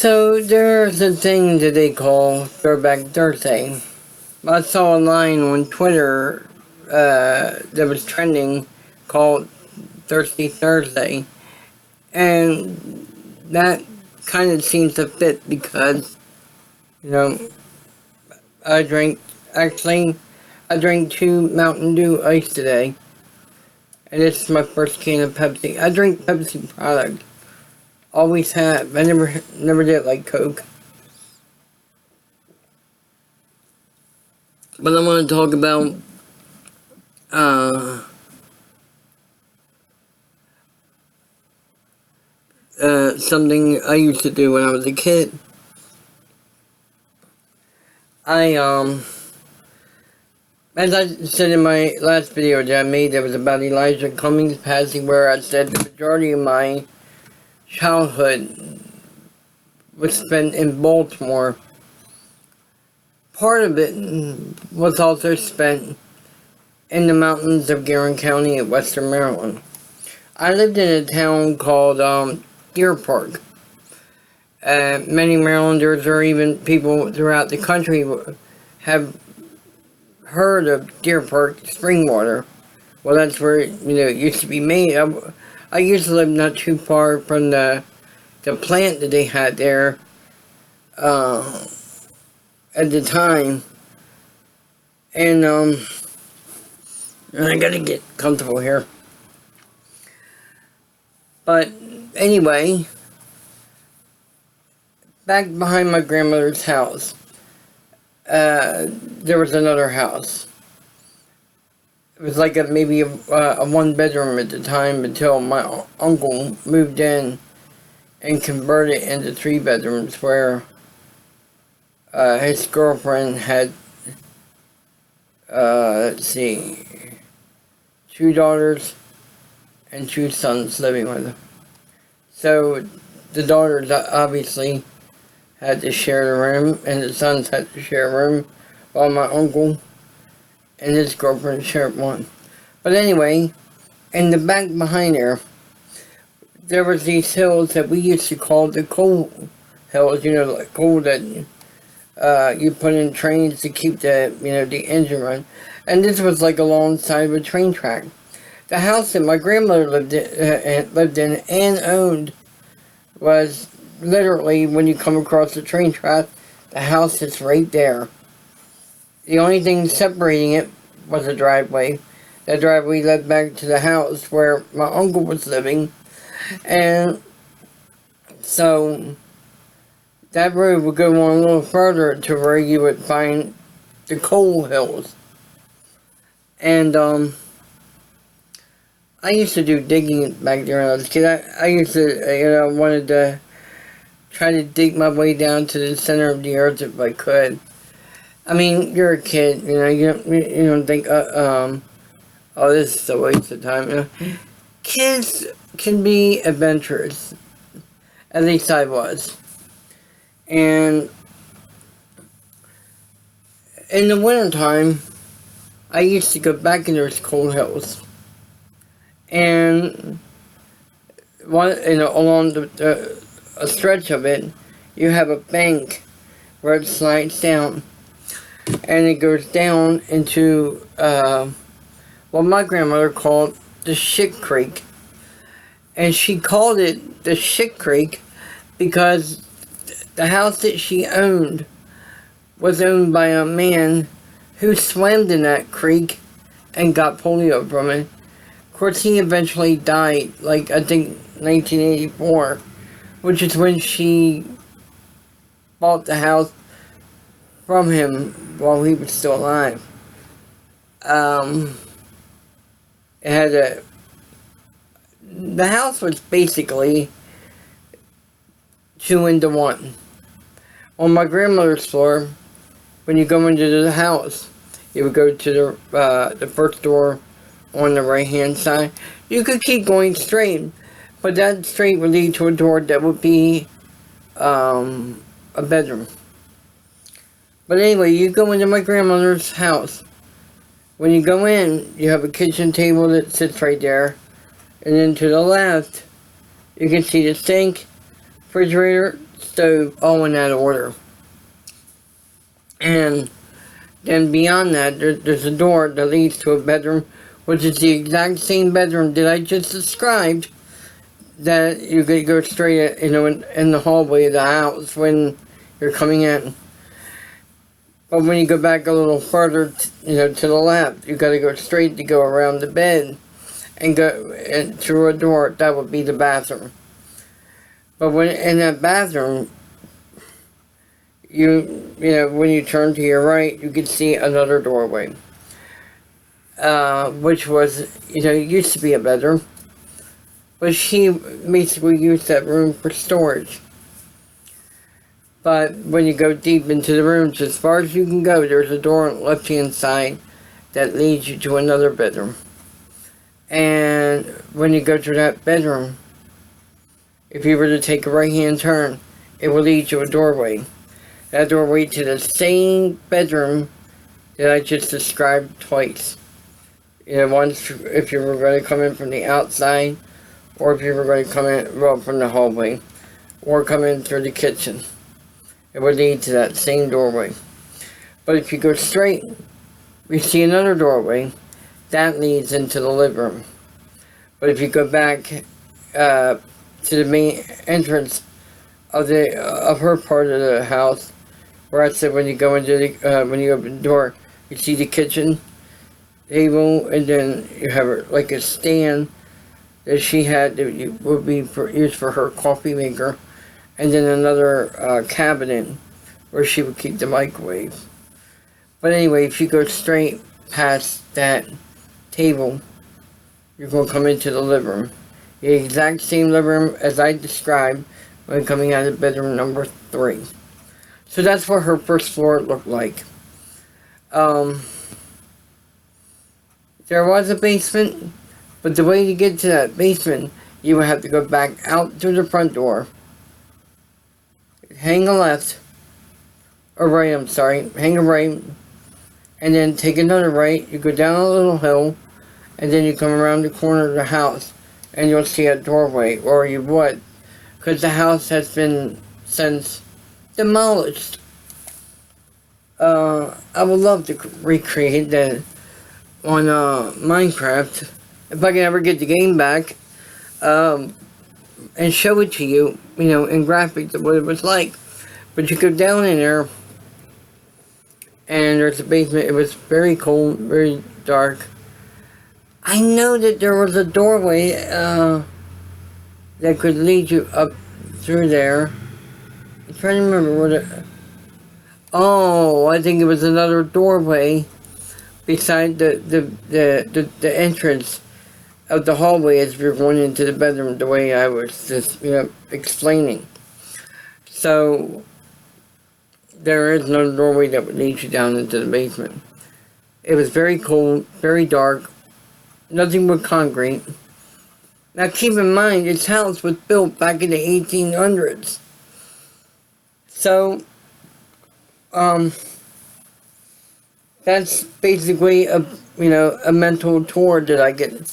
So there's a thing that they call Throwback Thursday. I saw a line on Twitter that was trending called Thirsty Thursday, and that kind of seems to fit because, you know, I drank, I drank 2 Mountain Dew Ice today, and this is my first can of Pepsi. I drink Pepsi product. Always have. I never did like Coke. But I want to talk about something I used to do when I was a kid. As I said in my last video that I made that was about Elijah Cummings passing, where I said the majority of my childhood was spent in Baltimore. Part of it was also spent in the mountains of Garin County in western Maryland. I lived in a town called Deer Park. Many Marylanders or even people throughout the country have heard of Deer Park spring water. Well, that's where it used to be made. I used to live not too far from the plant that they had there at the time. And I gotta get comfortable here. But anyway, back behind my grandmother's house, there was another house. It was like maybe a 1-bedroom at the time until my uncle moved in and converted it into 3 bedrooms where his girlfriend had, let's see, 2 daughters and 2 sons living with her. So the daughters obviously had to share the room, and the sons had to share a room, while my uncle and his girlfriend shared one. But anyway, in the back behind there was these hills that we used to call the coal hills, like coal that you put in trains to keep the engine run. And this was like alongside of a train track. The house that my grandmother lived in and owned was literally, when you come across the train track, the house is right there. The only thing separating it was a driveway. That driveway led back to the house where my uncle was living. And so that road would go on a little further to where you would find the coal hills. And I used to do digging back there when I was a kid. I used to, wanted to try to dig my way down to the center of the earth if I could. I mean, you're a kid, you don't think, oh, this is a waste of time. Kids can be adventurous. At least I was. And in the wintertime, I used to go back in those cold hills. And along a stretch of it, you have a bank where it slides down. And it goes down into what my grandmother called the Shit Creek. And she called it the Shit Creek because the house that she owned was owned by a man who swam in that creek and got polio from it. Of course, he eventually died, I think 1984, which is when she bought the house from him while he was still alive. The house was basically 2 into 1. On my grandmother's floor, when you go into the house, you would go to the first door on the right hand side. You could keep going straight, but that straight would lead to a door that would be a bedroom. But anyway, you go into my grandmother's house. When you go in, you have a kitchen table that sits right there. And then to the left, you can see the sink, refrigerator, stove, all in that order. And then beyond that, there's a door that leads to a bedroom, which is the exact same bedroom that I just described, that you could go straight, in the hallway of the house when you're coming in. But when you go back a little further, to the left, you got to go straight to go around the bed and go through a door. That would be the bathroom. But when in that bathroom, when you turn to your right, you could see another doorway, which was, used to be a bedroom. But she basically used that room for storage. But when you go deep into the rooms, as far as you can go, there's a door on the left-hand side that leads you to another bedroom. And when you go to that bedroom, if you were to take a right-hand turn, it will lead to a doorway. That doorway to the same bedroom that I just described twice. Once if you were going to come in from the outside, or if you were going to come in, from the hallway, or come in through the kitchen. It would lead to that same doorway. But if you go straight, we see another doorway. That leads into the living room. But if you go back to the main entrance of her part of the house, where I said when you go into when you open the door, you see the kitchen table, and then you have like a stand that she had that would be used for her coffee maker, and then another cabinet where she would keep the microwave. But anyway, if you go straight past that table, you're going to come into the living room. The exact same living room as I described when coming out of bedroom number 3. So that's what her first floor looked like. There was a basement, but the way to get to that basement, you would have to go back out through the front door, hang a left, or right, hang a right, and then take another right. You go down a little hill, and then you come around the corner of the house, and you'll see a doorway, or you would, because the house has been since demolished. I would love to recreate that on Minecraft, if I can ever get the game back, and show it to you, in graphics of what it was like. But you go down in there, and there's a basement. It was very cold, very dark. I know that there was a doorway that could lead you up through there. I'm trying to remember what it... Oh, I think it was another doorway beside the entrance of the hallway as we were going into the bedroom, the way I was just, explaining. So, there is no doorway that would lead you down into the basement. It was very cold, very dark, nothing but concrete. Now keep in mind, this house was built back in the 1800s. So, that's basically a mental tour that I can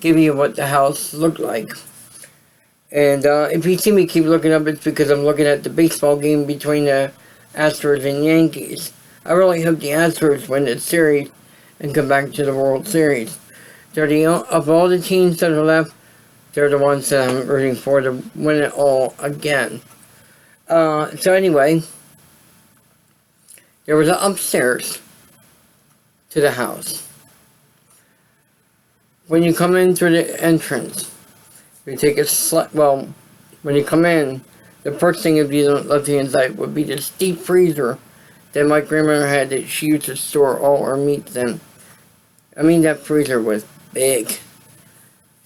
give you what the house looked like. And if you see me keep looking up, it's because I'm looking at the baseball game between the Astros and Yankees. I really hope the Astros win this series and come back to the World Series. They're of all the teams that are left, they're the ones that I'm rooting for to win it all again. So anyway, there was an upstairs to the house. When you come in through the entrance, you take a sled. Well, when you come in, the first thing if you don't left-hand side would be this deep freezer that my grandmother had that she used to store all our meats in. I mean, that freezer was big.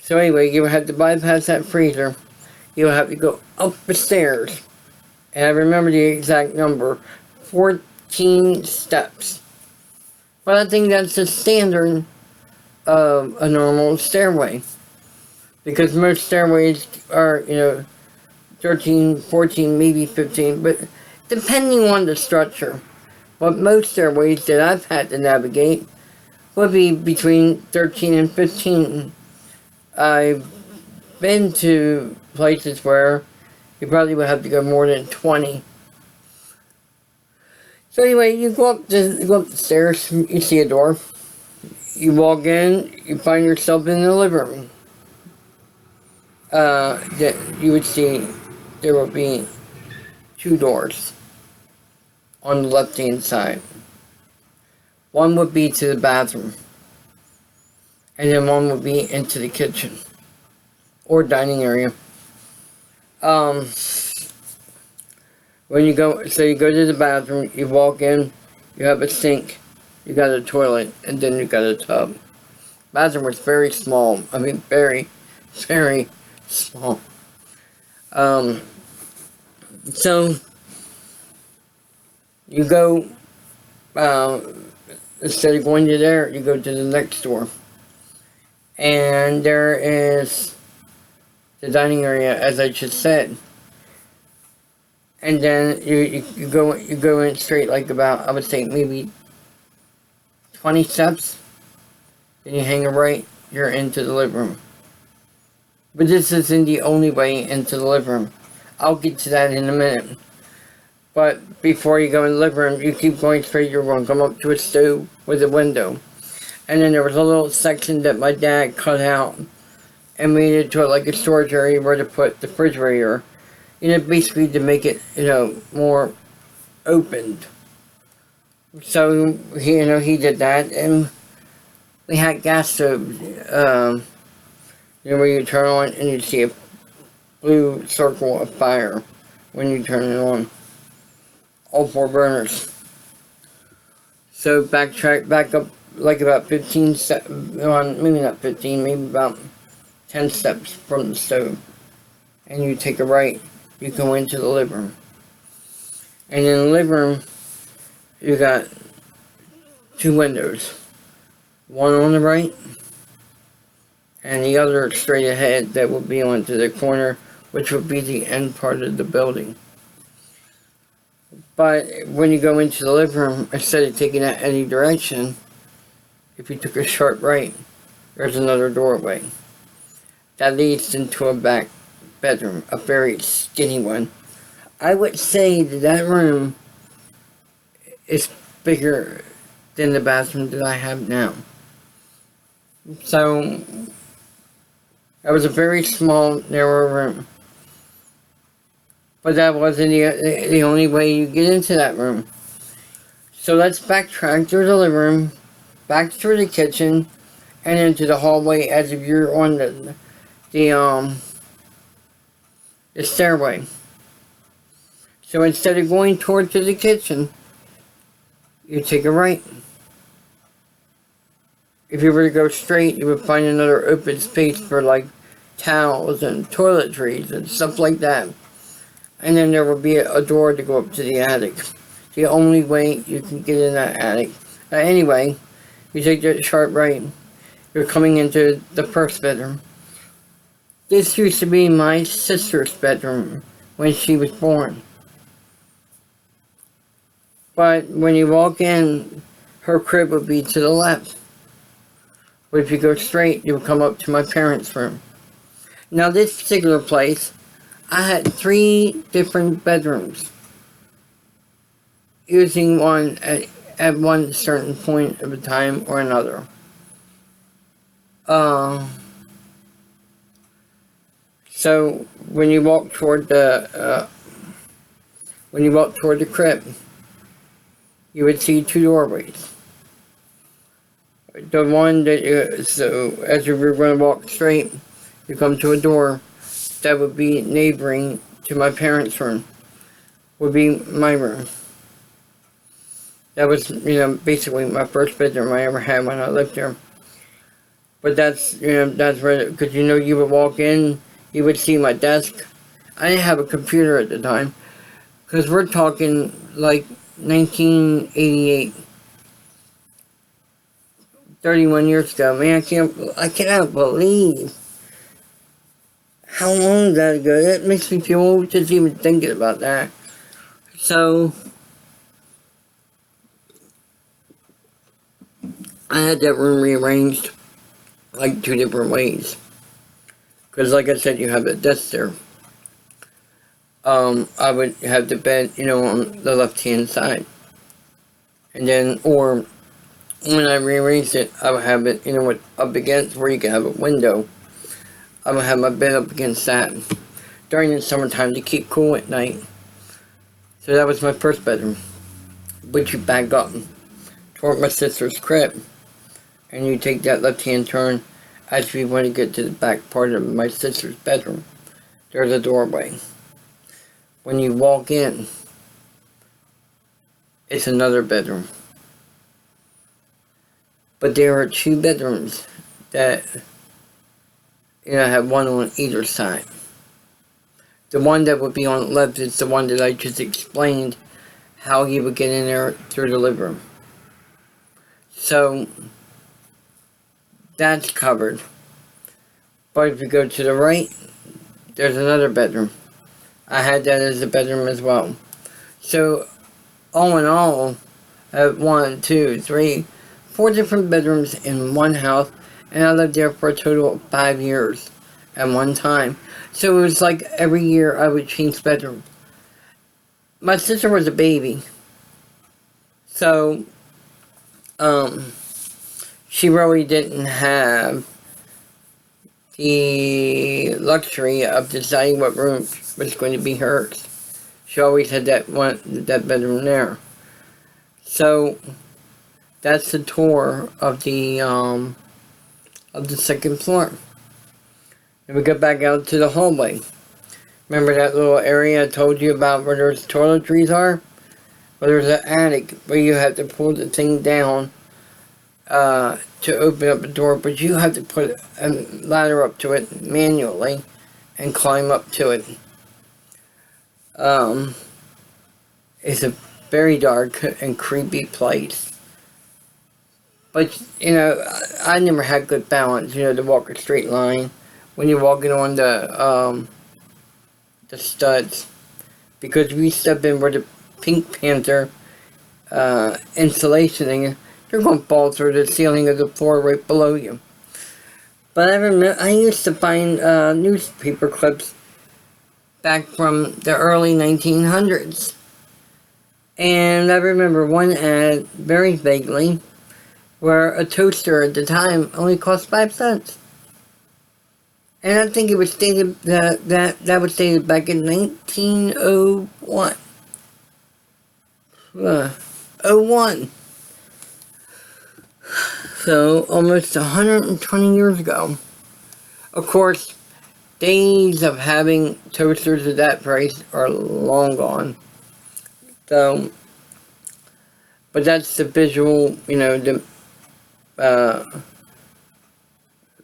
So anyway, you would have to bypass that freezer. You would have to go up the stairs. And I remember the exact number, 14 steps. But I think that's the standard of a normal stairway. Because most stairways are, 13, 14, maybe 15, but depending on the structure. But most stairways that I've had to navigate would be between 13 and 15. I've been to places where You probably would have to go more than 20. So anyway, you go up the stairs, you see a door. You walk in, you find yourself in the living room. That you would see there will be 2 doors on the left-hand side. One would be to the bathroom, and then one would be into the kitchen or dining area. When you go to the bathroom, you walk in, you have a sink, you got a toilet, and then you got a tub. Bathroom was very small. I mean, very, very small. So you go, instead of going to there, you go to the next door. And there is the dining area, as I just said. And then you go in straight, like about, I would say, maybe 20 steps. Then you hang a right, you're into the living room. But this isn't the only way into the living room. I'll get to that in a minute. But before you go in the living room, you keep going straight, you're going to come up to a stove with a window. And then there was a little section that my dad cut out and made it to like a storage area where to put the refrigerator. Basically to make it, more opened. So, he did that, and we had gas stoves, where you turn on and you see a blue circle of fire when you turn it on. All 4 burners. So back up like about 15 steps, maybe not 15, maybe about 10 steps from the stove. And you take a right, you go into the living room. And in the living room, you got 2 windows. One on the right, and the other straight ahead that will be onto the corner, which will be the end part of the building. But when you go into the living room, instead of taking it any direction, if you took a sharp right, there's another doorway. That leads into a back bedroom, a very skinny one. I would say that room is bigger than the bathroom that I have now. So, it was a very small, narrow room. But that wasn't the only way you get into that room. So let's backtrack through the living room, back through the kitchen, and into the hallway as if you're on the stairway. So instead of going towards the kitchen, you take a right. If you were to go straight, you would find another open space for like towels and toiletries and stuff like that. And then there will be a door to go up to the attic. The only way you can get in that attic. Anyway, you take that sharp right. You're coming into the first bedroom. This used to be my sister's bedroom when she was born. But when you walk in, her crib would be to the left. But if you go straight, you'll come up to my parents' room. Now this particular place, I had 3 different bedrooms, using one at one certain point of a time or another. So when you walk toward the crib, you would see 2 doorways. The one that so as you were going to walk straight, you come to a door that would be neighboring to my parents' room, would be my room. That was, basically my first bedroom I ever had when I lived there. But that's where, because you would walk in, you would see my desk. I didn't have a computer at the time, because we're talking like 1988. 31 years ago. Man, I cannot believe how long that ago. That makes me feel old just even thinking about that. So, I had that room rearranged like 2 different ways. Because like I said, you have a desk there. I would have the bed, on the left-hand side. And then, or when I rearranged it, I would have it, up against where you can have a window. I would have my bed up against that during the summertime to keep cool at night. So that was my first bedroom. But you back up toward my sister's crib, and you take that left-hand turn as we want to get to the back part of my sister's bedroom. There's a doorway. When you walk in, it's another bedroom. But there are two bedrooms that, have one on either side. The one that would be on the left is the one that I just explained how you would get in there through the living room. So, that's covered. But if you go to the right, there's another bedroom. I had that as a bedroom as well. So, all in all, I have 1, 2, 3, 4 different bedrooms in one house, and I lived there for a total of 5 years at one time. So it was like every year I would change bedroom. My sister was a baby, so she really didn't have the luxury of deciding what room was going to be hers. She always had that bedroom there. So that's the tour of the second floor. And we go back out to the hallway. Remember that little area I told you about where those toiletries are? Well, there's an attic where you have to pull the thing down to open up the door, but you have to put a ladder up to it manually and climb up to it. It's a very dark and creepy place. But, I never had good balance, to walk a straight line when you're walking on the studs. Because if you step in where the Pink Panther insulation thing, you're going to fall through the ceiling of the floor right below you. But I remember, I used to find newspaper clips back from the early 1900s. And I remember one ad, very vaguely, where a toaster at the time only cost 5 cents. And I think it was stated that was stated back in 1901. 01. So, almost 120 years ago. Of course, days of having toasters at that price are long gone. So, but that's the visual, the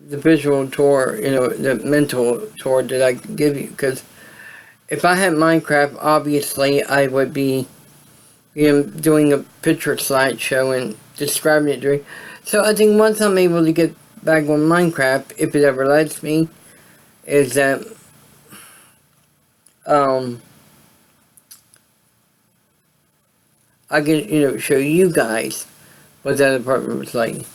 visual tour, the mental tour that I can give you. Because if I had Minecraft, obviously I would be, doing a picture slideshow and describing it during. So I think once I'm able to get back on Minecraft, if it ever lets me, is that I can, show you guys what that apartment was like.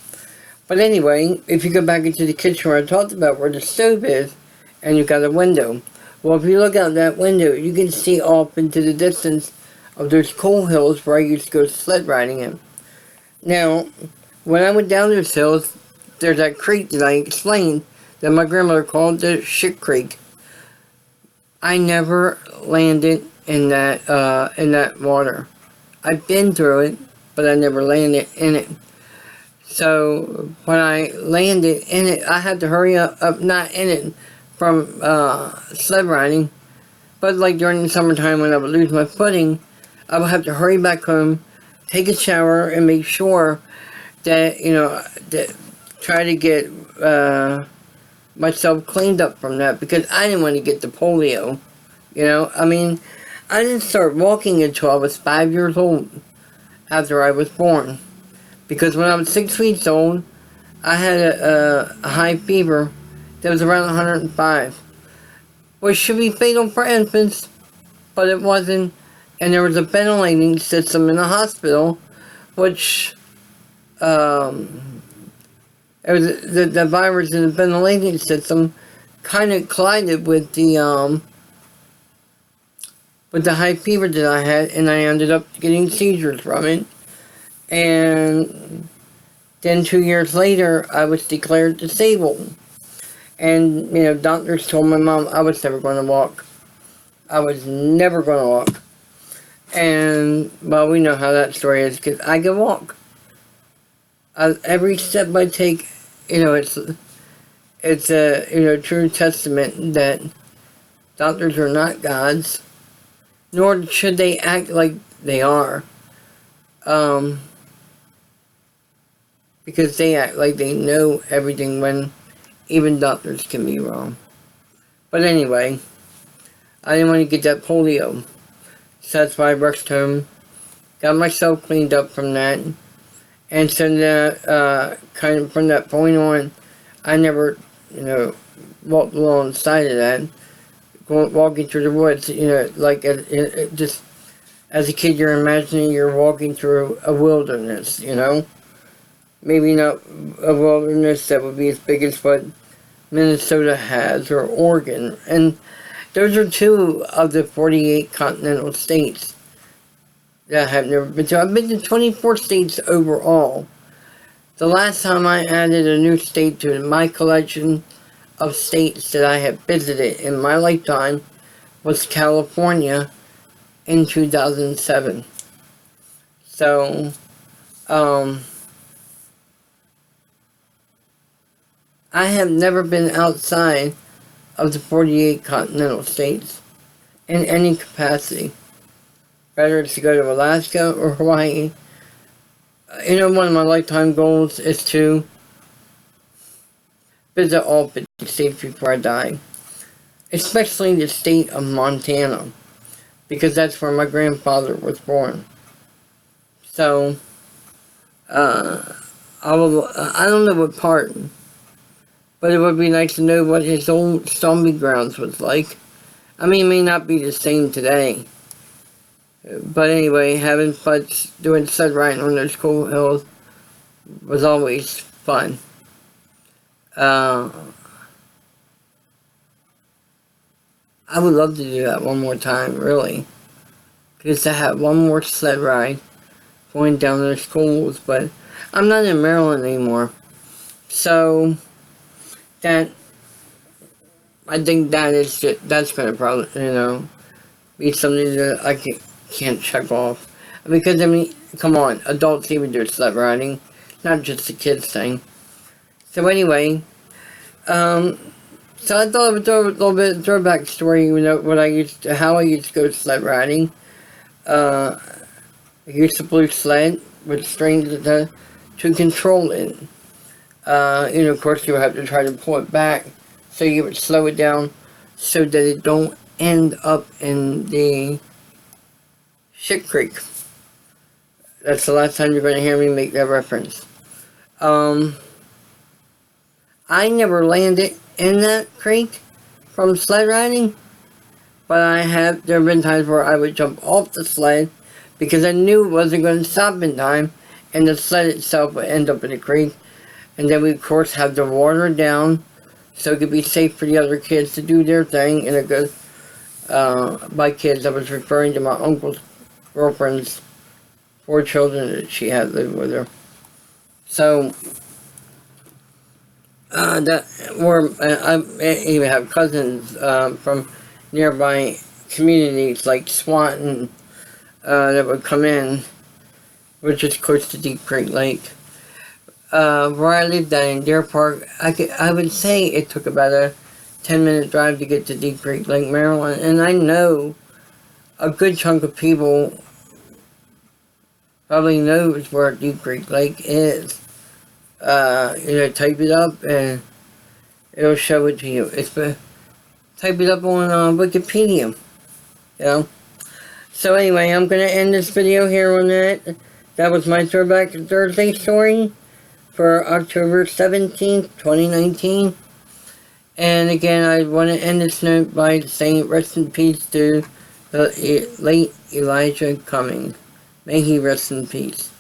But anyway, if you go back into the kitchen where I talked about where the stove is, and you've got a window. Well, if you look out that window, you can see off into the distance of those coal hills where I used to go sled riding in. Now, when I went down those hills, there's that creek that I explained that my grandmother called the shit creek. I never landed in that water. I've been through it, but I never landed in it. So when I landed in it, I had to hurry up not in it from sled riding, but like during the summertime when I would lose my footing, I would have to hurry back home, take a shower, and make sure that, that try to get myself cleaned up from that, because I didn't want to get the polio. I didn't start walking until I was 5 years old after I was born. Because when I was 6 weeks old, I had a high fever that was around 105. Which should be fatal for infants, but it wasn't. And there was a ventilating system in the hospital, which it was the virus in the ventilating system kind of collided with the with the high fever that I had, and I ended up getting seizures from it. And then 2 years later, I was declared disabled. And, doctors told my mom I was never going to walk. I was never going to walk. And, well, we know how that story is, because I can walk. Every step I take, it's a, true testament that doctors are not gods, nor should they act like they are. Because they act like they know everything when even doctors can be wrong. But anyway, I didn't want to get that polio. So that's why I rushed home, got myself cleaned up from that. And so then, kind of from that point on, I never, walked alongside of that. Walking through the woods, like just as a kid, you're imagining you're walking through a wilderness, Maybe not a wilderness that would be as big as what Minnesota has, or Oregon. And those are 2 of the 48 continental states that I have never been to. I've been to 24 states overall. The last time I added a new state to my collection of states that I have visited in my lifetime was California in 2007. So, I have never been outside of the 48 continental states in any capacity, whether it's to go to Alaska or Hawaii. One of my lifetime goals is to visit all 50 states before I die, especially the state of Montana, because that's where my grandfather was born. So, I don't know what part, but it would be nice to know what his old stomping grounds was like. I mean, it may not be the same today. But anyway, having fun doing sled riding on those cool hills was always fun. I would love to do that one more time, really. Because I have one more sled ride going down those schools, but I'm not in Maryland anymore. So, I think that's going to probably, be something that I can't check off. Because, come on, adults even do sled riding, not just a kids thing. So anyway, so I thought I would throw a little bit of throwback story, how I used to go sled riding. I used to blue sled with strings to control it. Of course you would have to try to pull it back so you would slow it down so that it don't end up in the shit creek. That's the last time you're going to hear me make that reference. I never landed in that creek from sled riding, but there have been times where I would jump off the sled because I knew it wasn't going to stop in time, and the sled itself would end up in the creek. And then we, of course, have to water it down so it could be safe for the other kids to do their thing. And it goes, by kids, I was referring to my uncle's girlfriend's 4 children that she had living with her. So, I even have cousins from nearby communities like Swanton that would come in, which is close to Deep Creek Lake. Where I lived down in Deer Park, I would say it took about a 10-minute drive to get to Deep Creek Lake, Maryland, and I know a good chunk of people probably knows where Deep Creek Lake is. Type it up and it'll show it to you. Type it up on Wikipedia, So anyway, I'm going to end this video here on that. That was my Throwback Thursday story for October 17th, 2019. And again, I want to end this note by saying rest in peace to the late Elijah Cummings. May he rest in peace.